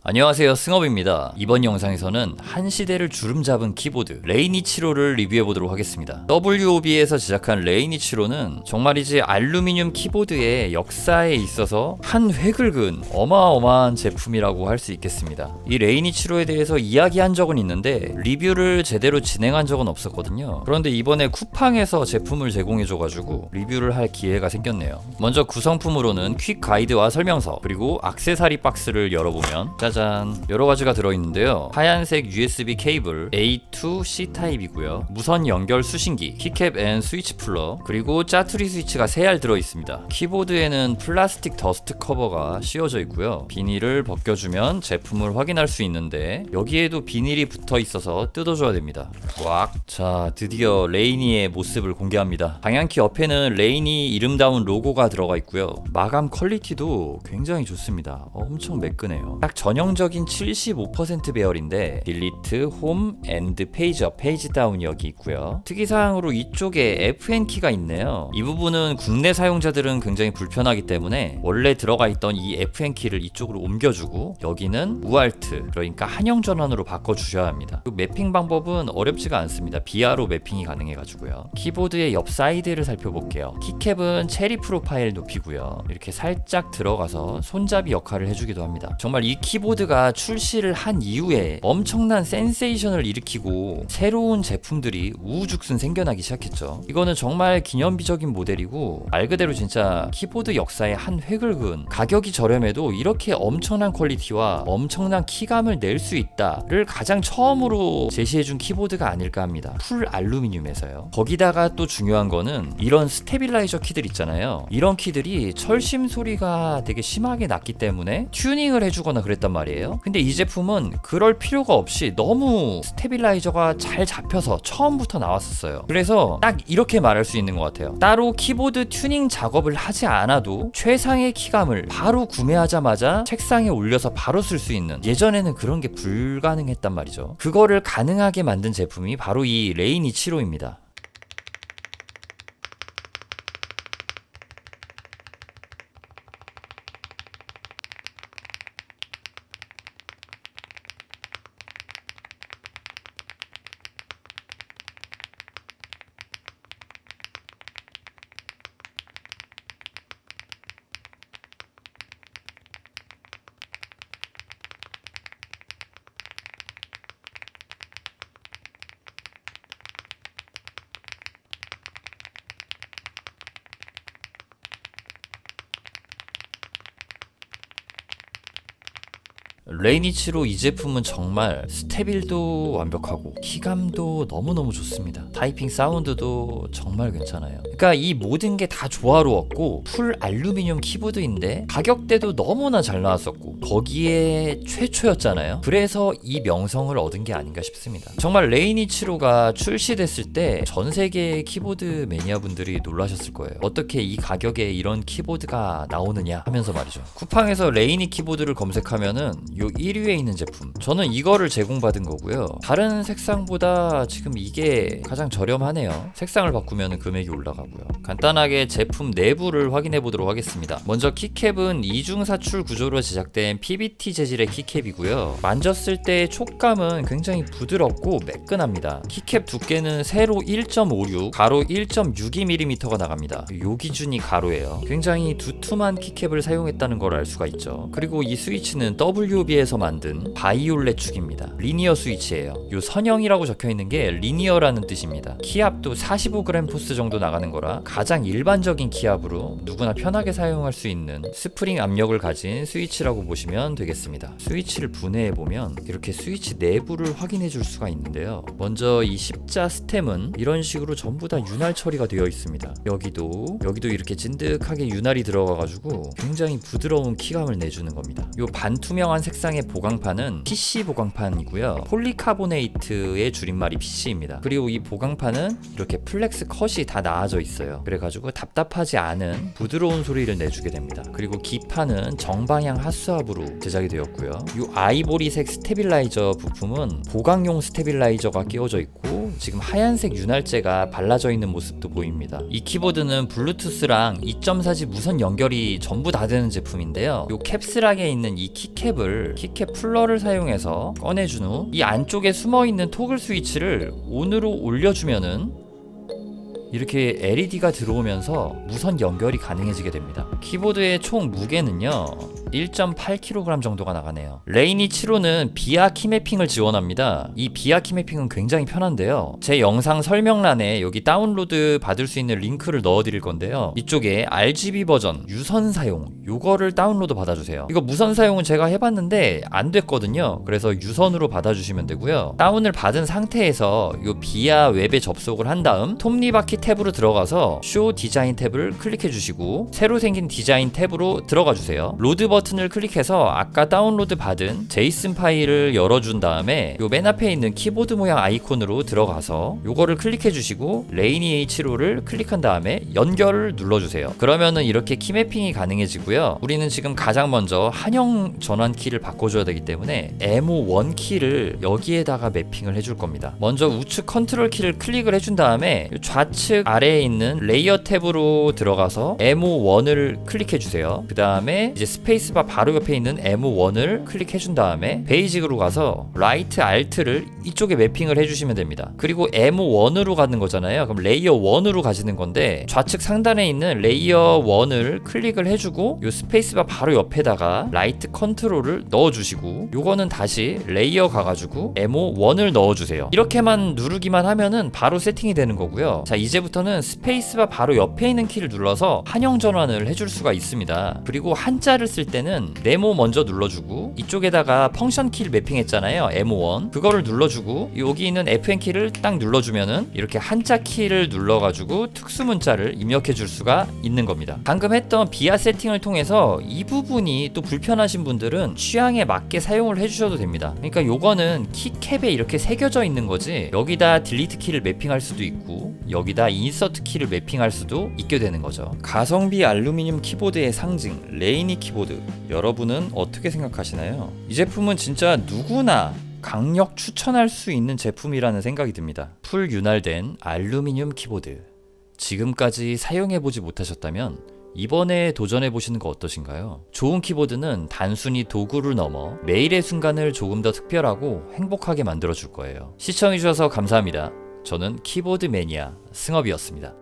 안녕하세요, 승업입니다. 이번 영상에서는 한 시대를 주름잡은 키보드 레이니치로를 리뷰해보도록 하겠습니다. WOB에서 제작한 레이니치로는 정말이지 알루미늄 키보드의 역사에 있어서 한 획을 그은 어마어마한 제품이라고 할 수 있겠습니다. 이 레이니치로에 대해서 이야기한 적은 있는데 리뷰를 제대로 진행한 적은 없었거든요. 그런데 이번에 쿠팡에서 제품을 제공해줘가지고 리뷰를 할 기회가 생겼네요. 먼저 구성품으로는 퀵 가이드와 설명서, 그리고 액세서리 박스를 열어보면 짜잔, 여러 가지가 들어있는데요. 하얀색 USB 케이블 A to C 타입이고요. 무선 연결 수신기, 키캡 앤 스위치 풀러, 그리고 짜투리 스위치가 3알 들어있습니다. 키보드에는 플라스틱 더스트 커버가 씌워져 있고요. 비닐을 벗겨주면 제품을 확인할 수 있는데 여기에도 비닐이 붙어 있어서 뜯어줘야 됩니다. 꽉! 자, 드디어 레이니의 모습을 공개합니다. 방향키 옆에는 레이니 이름다운 로고가 들어가 있고요. 마감 퀄리티도 굉장히 좋습니다. 엄청 매끈해요. 딱 전형적인 75% 배열인데 딜리트, 홈, 엔드, 페이지업, 페이지 다운이 여기 있고요. 특이사항으로 이쪽에 FN키가 있네요. 이 부분은 국내 사용자들은 굉장히 불편하기 때문에 원래 들어가 있던 이 FN키를 이쪽으로 옮겨주고 여기는 우알트, 그러니까 한영 전환으로 바꿔주셔야 합니다. 그 매핑 방법은 어렵지가 않습니다. 비아로 매핑이 가능해가지고요. 키보드의 옆 사이드를 살펴볼게요. 키캡은 체리 프로파일 높이고요. 이렇게 살짝 들어가서 손잡이 역할을 해주기도 합니다. 정말 이 키보드가 출시를 한 이후에 엄청난 센세이션을 일으키고 새로운 제품들이 우후죽순 생겨나기 시작했죠. 이거는 정말 기념비적인 모델이고 말 그대로 진짜 키보드 역사의 한 획을 그은, 가격이 저렴해도 이렇게 엄청난 퀄리티와 엄청난 키감을 낼 수 있다를 가장 처음으로 제시해준 키보드가 아닐까 합니다. 풀 알루미늄에서요. 거기다가 또 중요한 거는 이런 스테빌라이저 키들 있잖아요. 이런 키들이 철심 소리가 되게 심하게 났기 때문에 튜닝을 해주거나 그랬단 말이에요. 근데 이 제품은 그럴 필요가 없이 너무 스테빌라이저가 잘 잡혀서 처음부터 나왔었어요. 그래서 딱 이렇게 말할 수 있는 것 같아요. 따로 키보드 튜닝 작업을 하지 않아도 최상의 키감을 바로 구매하자마자 책상에 올려서 바로 쓸 수 있는, 예전에는 그런 게 불가능했단 말이죠. 그거를 가능하게 만든 제품이 바로 이 레이니치로입니다. 레이니치로 이 제품은 정말 스테빌도 완벽하고 키감도 너무너무 좋습니다. 타이핑 사운드도 정말 괜찮아요. 그러니까 이 모든 게 다 조화로웠고 풀 알루미늄 키보드인데 가격대도 너무나 잘 나왔었고 거기에 최초였잖아요. 그래서 이 명성을 얻은 게 아닌가 싶습니다. 정말 레이니치로가 출시됐을 때 전 세계 키보드 매니아분들이 놀라셨을 거예요. 어떻게 이 가격에 이런 키보드가 나오느냐 하면서 말이죠. 쿠팡에서 레이니 키보드를 검색하면은 요 1위에 있는 제품, 저는 이거를 제공받은 거고요. 다른 색상보다 지금 이게 가장 저렴하네요. 색상을 바꾸면 금액이 올라가고요. 간단하게 제품 내부를 확인해 보도록 하겠습니다. 먼저 키캡은 이중사출 구조로 제작된 PBT 재질의 키캡이고요. 만졌을 때의 촉감은 굉장히 부드럽고 매끈합니다. 키캡 두께는 세로 1.56, 가로 1.62mm가 나갑니다. 요 기준이 가로예요. 굉장히 두툼한 키캡을 사용했다는 걸 알 수가 있죠. 그리고 이 스위치는 WB에서 만든 바이올렛 축입니다. 리니어 스위치예요. 요 선형이라고 적혀있는 게 리니어라는 뜻입니다. 키압도 45g 포스 정도 나가는 거라 가장 일반적인 키압으로 누구나 편하게 사용할 수 있는 스프링 압력을 가진 스위치라고 보시면 되겠습니다. 스위치를 분해해보면 이렇게 스위치 내부를 확인해 줄 수가 있는데요. 먼저 이 십자 스템은 이런 식으로 전부 다 윤활 처리가 되어 있습니다. 여기도 이렇게 찐득하게 윤활이 들어가가지고 굉장히 부드러운 키감을 내주는 겁니다. 요 반투명한 색상의 보강판은 PC 보강판이고요. 폴리카보네이트의 줄임말이 PC입니다. 그리고 이 보강판은 이렇게 플렉스 컷이 다 나와져 있어요. 그래가지고 답답하지 않은 부드러운 소리를 내주게 됩니다. 그리고 기판은 정방향 핫수압으로 제작이 되었고요. 이 아이보리색 스테빌라이저 부품은 보강용 스테빌라이저가 끼워져 있고 지금 하얀색 윤활제가 발라져 있는 모습도 보입니다. 이 키보드는 블루투스랑 2.4G 무선 연결이 전부 다 되는 제품인데요. 이 캡슬락에 있는 이 키캡을 키를 키캡 풀러를 사용해서 꺼내준 후 이 안쪽에 숨어있는 토글 스위치를 ON으로 올려주면은 이렇게 LED가 들어오면서 무선 연결이 가능해지게 됩니다. 키보드의 총 무게는요 1.8kg 정도가 나가네요. 레이니 7호는 비아 키매핑을 지원합니다. 이 비아 키매핑은 굉장히 편한데요, 제 영상 설명란에 여기 다운로드 받을 수 있는 링크를 넣어드릴 건데요, 이쪽에 RGB 버전 유선 사용 요거를 다운로드 받아주세요. 이거 무선 사용은 제가 해봤는데 안 됐거든요. 그래서 유선으로 받아주시면 되고요, 다운을 받은 상태에서 요 비아 웹에 접속을 한 다음 톱니바퀴 탭으로 들어가서 쇼 디자인 탭을 클릭해 주시고 새로 생긴 디자인 탭으로 들어가 주세요. 로드 버튼을 클릭해서 아까 다운로드 받은 제이슨 파일을 열어준 다음에 요 맨 앞에 있는 키보드 모양 아이콘으로 들어가서 요거를 클릭해 주시고 레이니 H5를 클릭한 다음에 연결을 눌러주세요. 그러면은 이렇게 키매핑이 가능해지고요, 우리는 지금 가장 먼저 한영 전환 키를 바꿔줘야 되기 때문에 M1 키를 여기에다가 매핑을 해줄 겁니다. 먼저 우측 컨트롤 키를 클릭을 해준 다음에 좌측 아래에 있는 레이어 탭으로 들어가서 M1을 클릭해 주세요. 그 다음에 이제 스페이스바 바로 옆에 있는 M1을 클릭해 준 다음에 베이직으로 가서 라이트 알트를 이쪽에 매핑을 해주시면 됩니다. 그리고 M1으로 가는 거잖아요. 그럼 레이어 1으로 가시는 건데 좌측 상단에 있는 레이어 1을 클릭을 해주고 요 스페이스바 바로 옆에다가 라이트 컨트롤을 넣어주시고 요거는 다시 레이어 가가지고 M1을 넣어주세요. 이렇게만 누르기만 하면은 바로 세팅이 되는 거고요. 자, 이제부터는 스페이스바 바로 옆에 있는 키를 눌러서 한영 전환을 해줄 수가 있습니다. 그리고 한자를 쓸 때는 네모 먼저 눌러주고 이쪽에다가 펑션 키를 매핑했잖아요, M1. 그거를 눌러주고 여기 있는 FN 키를 딱 눌러주면은 이렇게 한자 키를 눌러가지고 특수 문자를 입력해 줄 수가 있는 겁니다. 방금 했던 비아 세팅을 통해서 이 부분이 또 불편하신 분들은 취향에 맞게 사용을 해주셔도 됩니다. 그러니까 요거는 키캡에 이렇게 새겨져 있는 거지 여기다 딜리트 키를 매핑할 수도 있고 여기다 인서트 키를 매핑할 수도 있게 되는 거죠. 가성비 알루미늄 키보드의 상징 레이니 키보드, 여러분은 어떻게 생각하시나요? 이 제품은 진짜 누구나 강력 추천할 수 있는 제품이라는 생각이 듭니다. 풀 윤활된 알루미늄 키보드, 지금까지 사용해보지 못하셨다면 이번에 도전해보시는 거 어떠신가요? 좋은 키보드는 단순히 도구를 넘어 매일의 순간을 조금 더 특별하고 행복하게 만들어줄 거예요. 시청해주셔서 감사합니다. 저는 키보드 매니아 승업이었습니다.